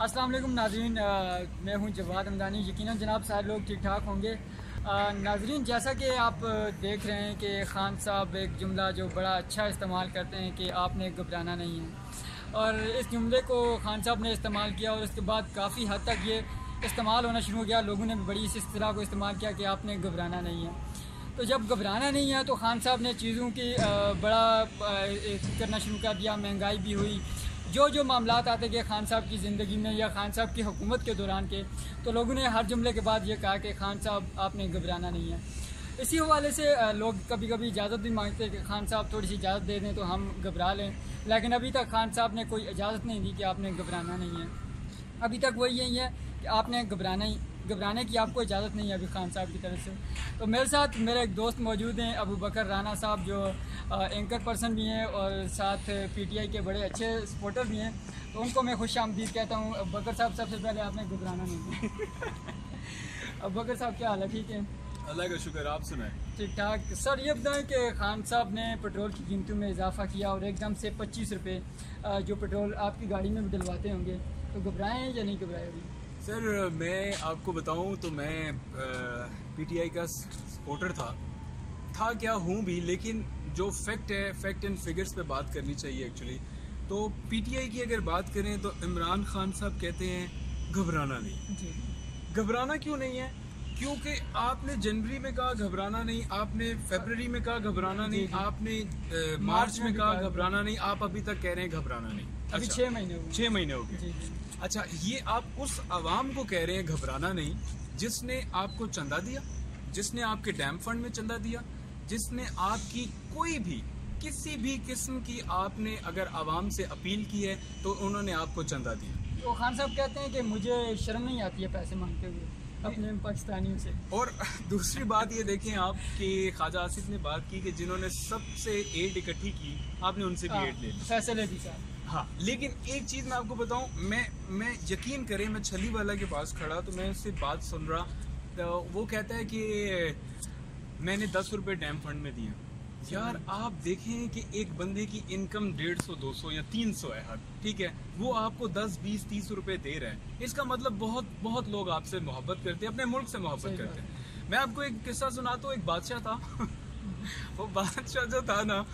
अस्सलाम वालेकुम नाज़रीन, मैं हूं जवाद हमदानी। यकीनन जनाब सारे लोग ठीक ठाक होंगे। नाज़रीन, जैसा कि आप देख रहे हैं कि ख़ान साहब एक जुमला जो बड़ा अच्छा इस्तेमाल करते हैं कि आपने घबराना नहीं है, और इस जुमले को ख़ान साहब ने इस्तेमाल किया और उसके बाद काफ़ी हद तक ये इस्तेमाल होना शुरू हो गया। लोगों ने भी बड़ी इस इस्तिलाह को इस्तेमाल किया कि आपने घबराना नहीं है। तो जब घबराना नहीं है तो ख़ान साहब ने चीज़ों की बड़ा करना शुरू कर दिया। महंगाई भी हुई, जो मामलात आते गए ख़ान साहब की ज़िंदगी में या ख़ान साहब की हुकूमत के दौरान के, तो लोगों ने हर जुमले के बाद ये कहा कि ख़ान साहब आपने घबराना नहीं है। इसी हवाले से लोग कभी कभी इजाज़त भी मांगते हैं कि ख़ान साहब थोड़ी सी इजाज़त दे दें तो हम घबरा लें, लेकिन अभी तक ख़ान साहब ने कोई इजाज़त नहीं दी कि आपने घबराना नहीं है। अभी तक वही यही है कि आपने घबराने की आपको इजाज़त नहीं है अभी ख़ान साहब की तरफ से। तो मेरे साथ मेरे एक दोस्त मौजूद हैं, अबू बकर राना साहब, जो एंकर पर्सन भी हैं और साथ पीटीआई के बड़े अच्छे सपोर्टर भी हैं। तो उनको मैं खुश आमदीद कहता हूँ। अबू बकर साहब, सबसे पहले आपने घबराना नहीं है। अबू बकर साहब, क्या हाल है? ठीक है, अल्लाह का शुक्र। आप सुनाएं? ठीक ठाक। सर, ये बताएं कि ख़ान साहब ने पेट्रोल की कीमतों में इजाफा किया और एकदम से 25 रुपये जो पेट्रोल आपकी गाड़ी में भी डलवाते होंगे, तो घबराएं या नहीं घबराए अभी? सर, मैं आपको बताऊं तो मैं पीटीआई का सपोर्टर था क्या हूं भी, लेकिन जो फैक्ट है, फैक्ट एंड फिगर्स पे बात करनी चाहिए एक्चुअली। तो पीटीआई की अगर बात करें तो इमरान खान साहब कहते हैं घबराना नहीं। जी। घबराना क्यों नहीं है? क्योंकि आपने जनवरी में कहा घबराना नहीं, आपने फरवरी में कहा घबराना नहीं, आपने मार्च में कहा घबराना नहीं, आप अभी तक कह रहे हैं घबराना नहीं। अभी अच्छा, 6 महीने हुए। 6 महीने हो गए। अच्छा, ये आप उस आवाम को कह रहे हैं घबराना नहीं जिसने आपको चंदा दिया, जिसने आपके डैम फंड में चंदा दिया, जिसने आपकी कोई भी किसी भी किस्म की आपने अगर आवाम से अपील की है तो उन्होंने आपको चंदा दिया। तो खान साहब कहते हैं कि मुझे शर्म नहीं आती है पैसे मांगते हुए अपने पाकिस्तानियों से। और दूसरी बात ये देखें आप कि ख्वाजा आसिफ ने बात की कि जिन्होंने सबसे एड इकट्ठी की आपने उनसे भी एड ले ली, पैसे ले दी साहब। हाँ, लेकिन एक चीज़ मैं आपको बताऊं, मैं यकीन करें, मैं छली वाला के पास खड़ा तो मैं उससे बात सुन रहा, तो वो कहता है कि मैंने 10 रुपये डैम फंड में दिए। यार, आप देखें कि एक बंदे की इनकम 150, 200 या 300 है, ठीक है, वो आपको 10, 20, 30 रुपए दे रहा है। इसका मतलब बहुत लोग आपसे मोहब्बत करते हैं, अपने मुल्क से मोहब्बत करते हैं। मैं आपको एक किस्सा सुनाता हूँ। एक बादशाह था वो बादशाह जो था ना,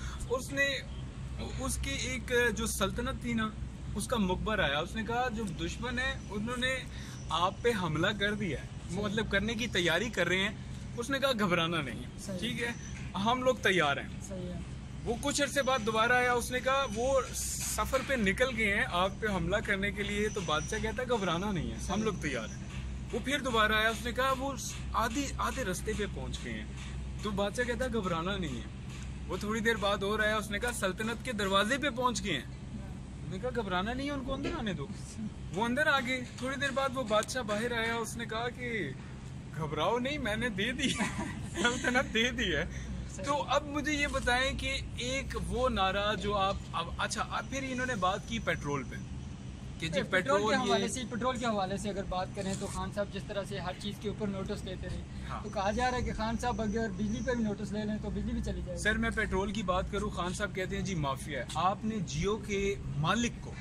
उसकी एक जो सल्तनत थी ना, उसका मुकबर आया। उसने कहा जो दुश्मन है उन्होंने आप पे हमला कर दिया है, मतलब करने की तैयारी कर रहे हैं। उसने कहा घबराना नहीं, ठीक है, हम लोग तैयार हैं। सही है। वो कुछ अर्से बाद दोबारा आया, उसने कहा वो सफर पे निकल गए हैं आप पे हमला करने के लिए। तो बादशाह कहता घबराना नहीं है, हम लोग तैयार हैं। वो फिर दोबारा आया, उसने कहा वो आधे रास्ते पे पहुंच गए हैं। तो बादशाह कहता घबराना नहीं है। वो थोड़ी देर बाद और आया, उसने कहा सल्तनत के दरवाजे पे पहुंच गए हैं। उसने कहा घबराना नहीं है, उनको अंदर आने दो। वो अंदर आ गए। थोड़ी देर बाद वो बादशाह बाहर आया, उसने कहा कि घबराओ नहीं, मैंने दे दी सल्तनत दे दी है। तो अब मुझे ये बताएं कि एक वो नारा जो अब अच्छा, फिर इन्होंने बात की पेट्रोल पे कि जी पेट्रोल के हवाले से अगर बात करें तो खान साहब जिस तरह से हर चीज़ के ऊपर नोटिस लेते रहे, हाँ। तो कहा जा रहा है कि खान साहब अगर बिजली पे भी नोटिस ले लें तो बिजली भी चली जाएगी। सर, मैं पेट्रोल की बात करूं, खान साहब कहते हैं जी माफिया है। आपने जियो के मालिक को,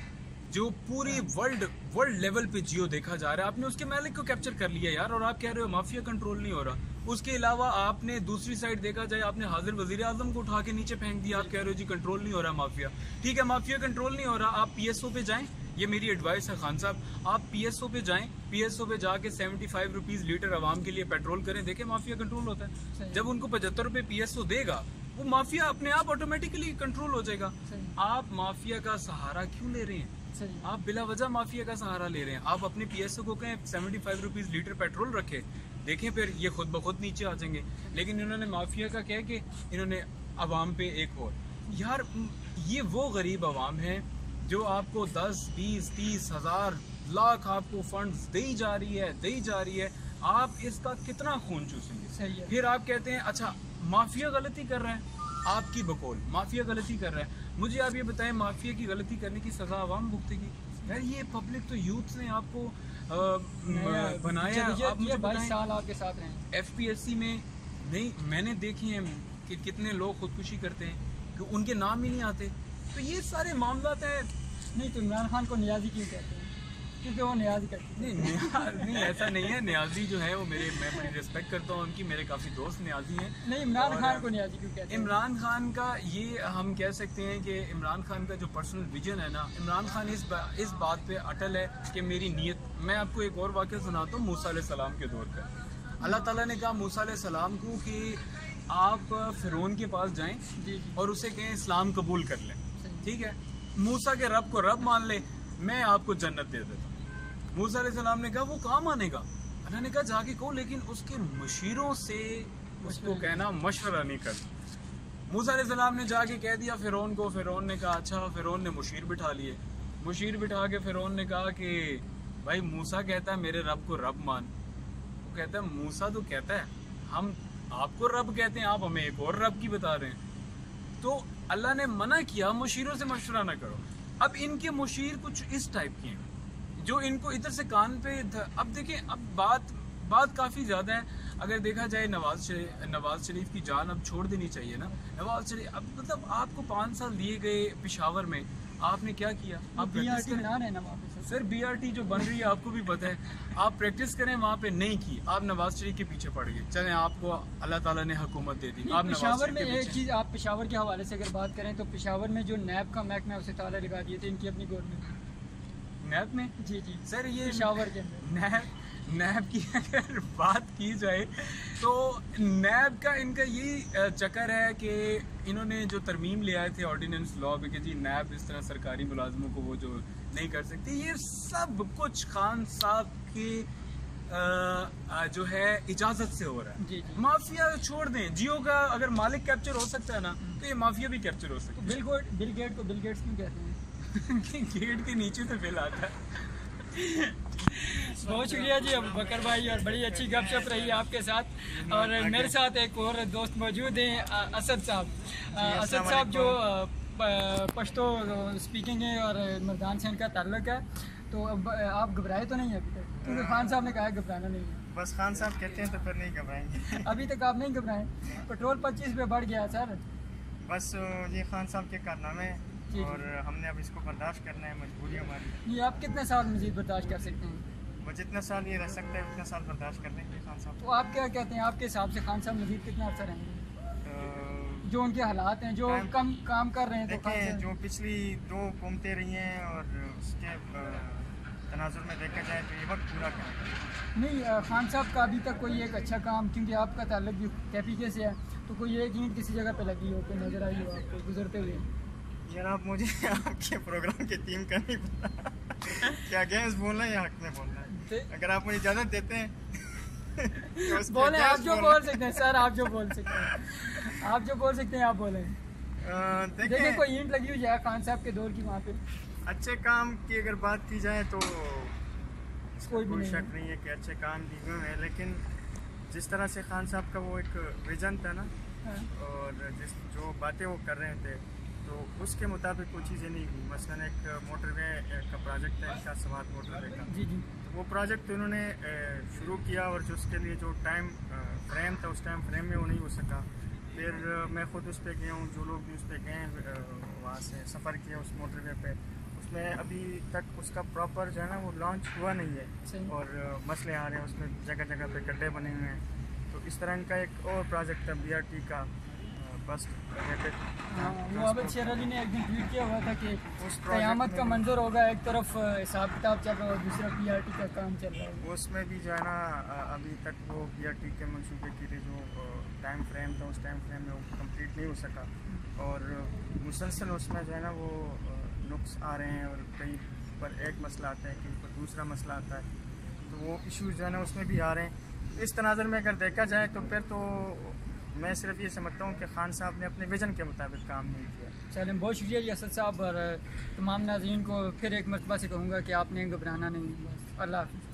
जो पूरी वर्ल्ड लेवल पे जियो देखा जा रहा है, आपने उसके मालिक को कैप्चर कर लिया यार, और आप कह रहे हो माफिया कंट्रोल नहीं हो रहा। उसके अलावा आपने दूसरी साइड देखा जाए, आपने हाजिर वजीर आजम को उठा के नीचे फेंक दिया। आप कह रहे हो जी कंट्रोल नहीं हो रहा माफिया। ठीक है, माफिया कंट्रोल नहीं हो रहा, आप पीएसओ पे जाएं। ये मेरी एडवाइस है खान साहब, आप पीएसओ पे जाएं। पीएसओ पे जाके 75 रुपीज लीटर आवाम के लिए पेट्रोल करें, देखें माफिया कंट्रोल होता है। जब उनको 75 रुपए पीएसओ देगा, वो माफिया अपने आप ऑटोमेटिकली कंट्रोल हो जाएगा। आप माफिया का सहारा क्यों ले रहे हैं? आप बिला वजह माफिया का सहारा ले रहे हैं। आप अपने पीएसओ को कहें 75 रुपीज लीटर पेट्रोल रखे, देखें फिर ये खुद ब खुद नीचे आ जाएंगे। लेकिन इन्होंने माफिया का कह के इन्होंने अवाम पे एक और, यार ये वो गरीब अवाम है जो आपको 10, 20, 30 हजार लाख आपको फंड्स दे जा रही है। आप इसका कितना खून चूसेंगे? फिर आप कहते हैं अच्छा माफिया गलती कर रहा है, आपकी बकौल माफिया गलती कर रहा है। मुझे आप ये बताएं, माफिया की गलती करने की सजा आवाम भुगतेगी? यार ये पब्लिक तो यूथ ने आपको बनाया। आप मुझे 22 साल आपके साथ रहे। एफपीएससी में नहीं, मैंने देखे हैं कि कितने लोग खुदकुशी करते हैं कि उनके नाम ही नहीं आते। तो ये सारे मामला है। नहीं तो इमरान खान को नियाजी क्यों कहते हैं? क्योंकि वो न्याज करते हैं। नहीं ऐसा नहीं है। न्याजी जो है वो मैं बड़ी रिस्पेक्ट करता हूँ उनकी, मेरे काफ़ी दोस्त न्याजी हैं। नहीं, इमरान खान को न्याजी क्यों कहते हैं? इमरान खान का ये हम कह सकते हैं कि इमरान खान का जो पर्सनल विजन है ना, इमरान खान इस बात पे अटल है कि मेरी नीयत। मैं आपको एक और वाक़या सुनाता हूँ मूसा अलैहिस्सलाम के दौर पर। अल्लाह ताला ने कहा मूसा अलैहिस्सलाम को कि आप फ़िरौन के पास जाएं और उसे कहें इस्लाम कबूल कर लें, ठीक है। मूसा के रब को रब मान ले, मैं आपको जन्नत दे देता हूँ। मूसा अलैहिस्सलाम ने कहा वो कहाँ मानेगा? अल्लाह ने कहा जाके कहो, लेकिन उसके मुशीरों से उसको कहना मशवरा नहीं करना। मूसा अलैहिस्सलाम ने जाके कह दिया फ़िरौन को। फ़िरौन ने कहा अच्छा। फ़िरौन ने मुशीर बिठा लिए। मुशीर बिठा के फ़िरौन ने कहा कि भाई मूसा कहता है मेरे रब को रब मान। वो कहता है मूसा तो कहता है हम आपको रब कहते हैं, आप हमें एक और रब की बता रहे हैं। तो अल्लाह ने मना किया मुशीरों से मशवरा ना करो। अब इनके मुशीर कुछ इस टाइप के हैं जो इनको इधर से कान पे अब देखिए, अब बात काफ़ी ज़्यादा है। अगर देखा जाए नवाज शरीफ की जान अब छोड़ देनी चाहिए ना। नवाज शरीफ अब मतलब आपको 5 साल दिए गए पेशावर में, आपने क्या किया? आप BRT बना रहे हैं ना वहाँ पे सर। BRT जो बन रही है आपको भी पता है, आप प्रैक्टिस करें वहाँ पे नहीं की, आप नवाज शरीफ के पीछे पड़ गए। चलें आपको अल्लाह ताला ने हुकूमत दे दी, आप पेशावर में एक चीज़, आप पेशावर के हवाले से अगर बात करें तो पेशावर में जो नैब का महकमा है उसे ताला लगा दिए थे इनकी अपनी गवर्नमेंट। नैब में? जी सर ये पेशावर के अंदर नैब की अगर बात की जाए तो नैब का इनका यही चक्कर है कि इन्होंने जो तरमीम ले आए थे ऑर्डिनेंस लॉ में कि जी नैब इस तरह सरकारी मुलाजमों को वो जो नहीं कर सकती, ये सब कुछ खान साहब की जो है इजाज़त से हो रहा है। जी। माफिया छोड़ दें, जियो का अगर मालिक कैप्चर हो सकता है ना तो ये माफिया भी कैप्चर हो सकता है। तो बिल गेट को बिल गेट्स क्यों कहते हैं? गेट के नीचे से बिल आता है। बहुत शुक्रिया जी अबू बकर भाई, और बड़ी अच्छी गपशप रही आपके साथ। और मेरे साथ एक और दोस्त मौजूद हैं, असद साहब। असद साहब जो पश्तो स्पीकिंग है और मर्दान से इनका ताल्लुक है। तो अब आप घबराए तो नहीं है अभी तक? क्योंकि खान साहब ने कहा घबराना नहीं है। बस खान साहब कहते हैं तो फिर नहीं घबराएंगे। अभी तक आप नहीं घबराए? पेट्रोल 25 पे बढ़ गया सर। बस ये खान साहब के कारनामे और हमने अब इसको बर्दाश्त करना है, मजबूरी हमारी। ये आप कितने साल मजीद बर्दाश्त कर सकते हैं? वो जितना साल ये रह सकता है उतना साल बर्दाश्त कर लेंगे खान साहब। तो आप क्या कहते हैं, आपके हिसाब से खान साहब मजीद कितना अर्सा रहेंगे? जो उनके हालात हैं, जो कम काम कर रहे हैं, देखें जो पिछली 2 हुकूमतें रही हैं और उसके तनाजुर में देखा जाए तो ये वक्त पूरा करें। नहीं, खान साहब का अभी तक कोई एक अच्छा काम, क्योंकि आपका ताल्लुक भी कैपीके से है, तो कोई एक ईंट किसी जगह पे लगी हो, कोई नजर आई हो आपको गुजरते हुए? जनाब मुझे आपके प्रोग्राम की टीम का नहीं पता क्या गेम्स बोलना है या हक में बोलना है। अगर आप मुझे इजाज़त देते हैं तो बोले। आप जो बोल सकते हैं सर, आप जो बोल सकते हैं, आप जो बोल सकते हैं आप बोलें। देखिए कोई ईंट लगी हुई है खान साहब के दौर की वहाँ पे। अच्छे काम की अगर बात की जाए तो कोई शक नहीं है कि अच्छे काम किए हुए हैं, लेकिन जिस तरह से खान साहब का वो एक विजन था ना, और जो बातें वो कर रहे थे तो उसके मुताबिक कोई चीज़ें नहीं हुई। मसलन एक मोटरवे का प्रोजेक्ट है इनका, समात मोटरवे का। जी। तो वो प्रोजेक्ट उन्होंने शुरू किया और जो उसके लिए जो टाइम फ्रेम था उस टाइम फ्रेम में वो नहीं हो सका। फिर मैं ख़ुद उस पर गया हूँ, जो लोग भी उस पर गए हैं वहाँ से सफ़र किया उस मोटरवे पे, उसमें अभी तक उसका प्रॉपर जो है ना वो लॉन्च हुआ नहीं है और मसले आ रहे हैं उसमें, जगह जगह पे गड्ढे बने हुए हैं। तो इस तरह इनका एक और प्रोजेक्ट था BRT का बस मोहम्मद शेर अली ने एक दिन ट्वीट किया हुआ था कि क़यामत का मंजर होगा, एक तरफ हिसाब किताब चल रहा है और दूसरा BRT का काम चल रहा है। उसमें भी जो है ना अभी तक वो BRT के मनसूबे के लिए जो टाइम फ्रेम था उस टाइम फ्रेम में वो कम्प्लीट नहीं हो सका और मुसलसल उसमें जो है ना वो नुक्स आ रहे हैं और कहीं पर एक मसला आता है, कहीं पर दूसरा मसला आता है, तो वो इश्यूज़ जो है ना उसमें भी आ रहे हैं। इस तनाज़ुर में अगर देखा जाए तो फिर तो मैं सिर्फ ये समझता हूँ कि खान साहब ने अपने विजन के मुताबिक काम नहीं किया। चलें, बहुत शुक्रिया जी असद साहब, और तमाम नाज़रीन को फिर एक मरतबा से कहूँगा कि आपने घबराना नहीं। अल्लाह हाफ़िज़।